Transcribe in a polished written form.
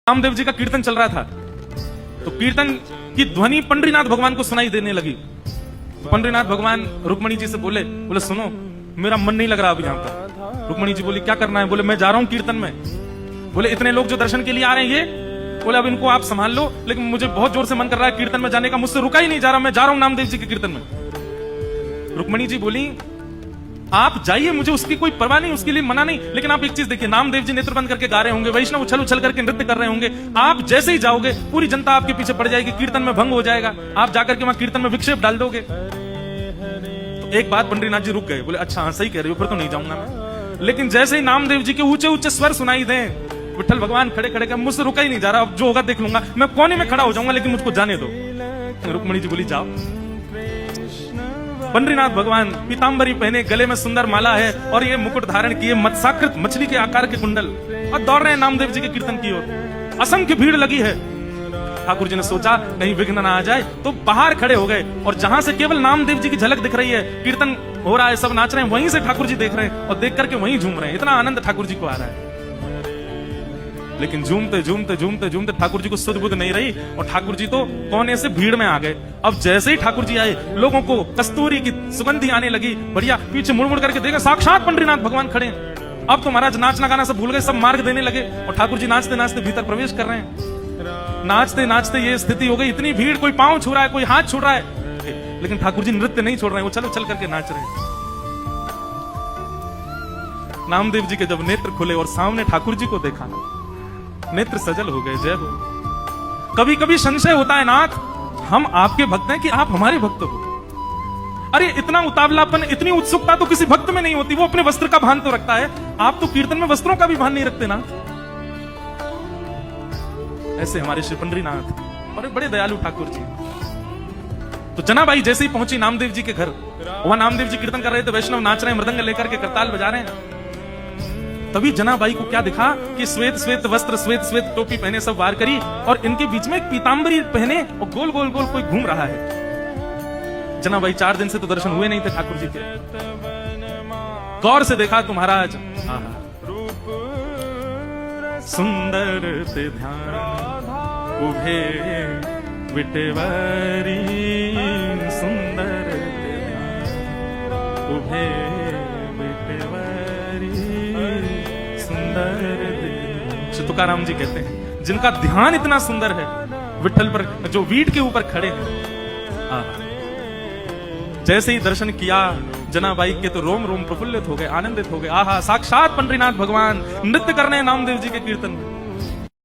रामदेव जी का कीर्तन चल रहा था, तो कीर्तन की ध्वनि पंडरीनाथ भगवान को सुनाई देने लगी। तो पंडरीनाथ भगवान रुक्मणी जी से बोले सुनो, मेरा मन नहीं लग रहा अभी यहाँ पर। रुक्मणी जी बोली क्या करना है? बोले मैं जा रहा हूँ कीर्तन में। बोले इतने लोग जो दर्शन के लिए आ रहे हैं ये? बोले अब इनको आप संभाल लो, लेकिन मुझे बहुत जोर से मन कर रहा है कीर्तन में जाने का, मुझसे रुका ही नहीं जा रहा, मैं जा रहा हूँ नामदेव जी के कीर्तन में। रुक्मणी जी बोली आप जाइए, मुझे उसकी कोई परवाह नहीं, उसके लिए मना नहीं, लेकिन आप एक चीज देखिए, नामदेव जी नेत्र बंद करके गा रहे होंगे, वैष्णव उछल उछल करके नृत्य कर रहे होंगे, आप जैसे ही जाओगे पूरी जनता आपके पीछे पड़ जाएगी, कीर्तन में भंग हो जाएगा, आप जाकर के वहां कीर्तन में विक्षेप डाल दोगे। तो एक बात पंडरीनाथ जी रुक गए, बोले अच्छा हाँ सही कह रहे हो, फिर तो नहीं जाऊंगा मैं। लेकिन जैसे ही नामदेव जी के ऊंचे ऊंचे स्वर सुनाई दें, विठल भगवान खड़े खड़े का मुझसे रुका ही नहीं जा रहा, अब जो होगा देख लूंगा, मैं कोने में खड़ा हो जाऊंगा, लेकिन मुझको जाने दो। रुक्मणी जी बोली जाओ। पंडरीनाथ भगवान पीतांबरी पहने, गले में सुंदर माला है और ये मुकुट धारण किए, मत्स्याकृत मछली के आकार के कुंडल, और दौड़ रहे हैं नामदेव जी के कीर्तन की ओर। असंख्य भीड़ लगी है। ठाकुर जी ने सोचा कहीं विघ्न ना आ जाए, तो बाहर खड़े हो गए, और जहां से केवल नामदेव जी की झलक दिख रही है, कीर्तन हो रहा है, सब नाच रहे हैं, वहीं से ठाकुर जी देख रहे हैं, और देख करके वहीं झूम रहे हैं। इतना आनंद ठाकुर जी को आ रहा है। लेकिन झूमते झूमते झूमते झूमते ठाकुर जी को सुध बुध नहीं रही, और ठाकुर जी तो कोने से भीड़ में आ गए। अब जैसे ही ठाकुर जी आए, लोगों को कस्तूरी की सुगंधी आने लगी, बढ़िया। पीछे मुड़ मुड़ करके देखा, साक्षात पंडरीनाथ भगवान खड़े हैं। अब तो महाराज नाचना गाना सब भूल गए, सब मार्ग देने लगे, और ठाकुर जी नाचते नाचते भीतर प्रवेश कर रहे हैं। नाचते नाचते ये स्थिति हो गई, इतनी भीड़, कोई पांव छू रहा है, कोई हाथ छू रहा है, लेकिन ठाकुर जी नृत्य नहीं छोड़ रहे हैं, वो चलो चल करके नाच रहे हैं। नामदेव जी के जब नेत्र खुले और सामने ठाकुर जी को देखा, नेत्र सजल हो गए। जय हो। कभी कभी संशय होता है नाथ, हम आपके भक्त हैं कि आप हमारे भक्त हो? अरे इतना उतावलापन, इतनी उत्सुकता तो किसी भक्त में नहीं होती। वो अपने वस्त्र का भान तो रखता है, आप तो कीर्तन में वस्त्रों का भी भान नहीं रखते ना। ऐसे हमारे श्री पंडरीनाथ और बड़े दयालु ठाकुर जी। तो जनाबाई जैसे ही पहुंची नामदेव जी के घर, वहां नामदेव जी कीर्तन कर रहे थे, वैष्णव नाच रहे हैं, मृदंग लेकर के करताल बजा रहे हैं। तभी जनाबाई को क्या दिखा कि श्वेत श्वेत वस्त्र, श्वेत श्वेत टोपी पहने, सब वार करी, और इनके बीच में एक पीतांबरी पहने और गोल गोल गोल कोई घूम रहा है। जनाबाई 4 दिन से तो दर्शन हुए नहीं थे ठाकुर जी के। गौर से देखा तो महाराज सुंदर ते ध्यान उभे विटेवरी, सुंदर ते ध्यान उभे तुकाराम जी कहते हैं, जिनका ध्यान इतना सुंदर है विठल पर, जो वीट के ऊपर खड़े हैं। जैसे ही दर्शन किया जनाबाई के, तो रोम रोम प्रफुल्लित हो गए, आनंदित हो गए। आहा, साक्षात पंडरीनाथ भगवान नृत्य कर रहे हैं नामदेव जी के कीर्तन में।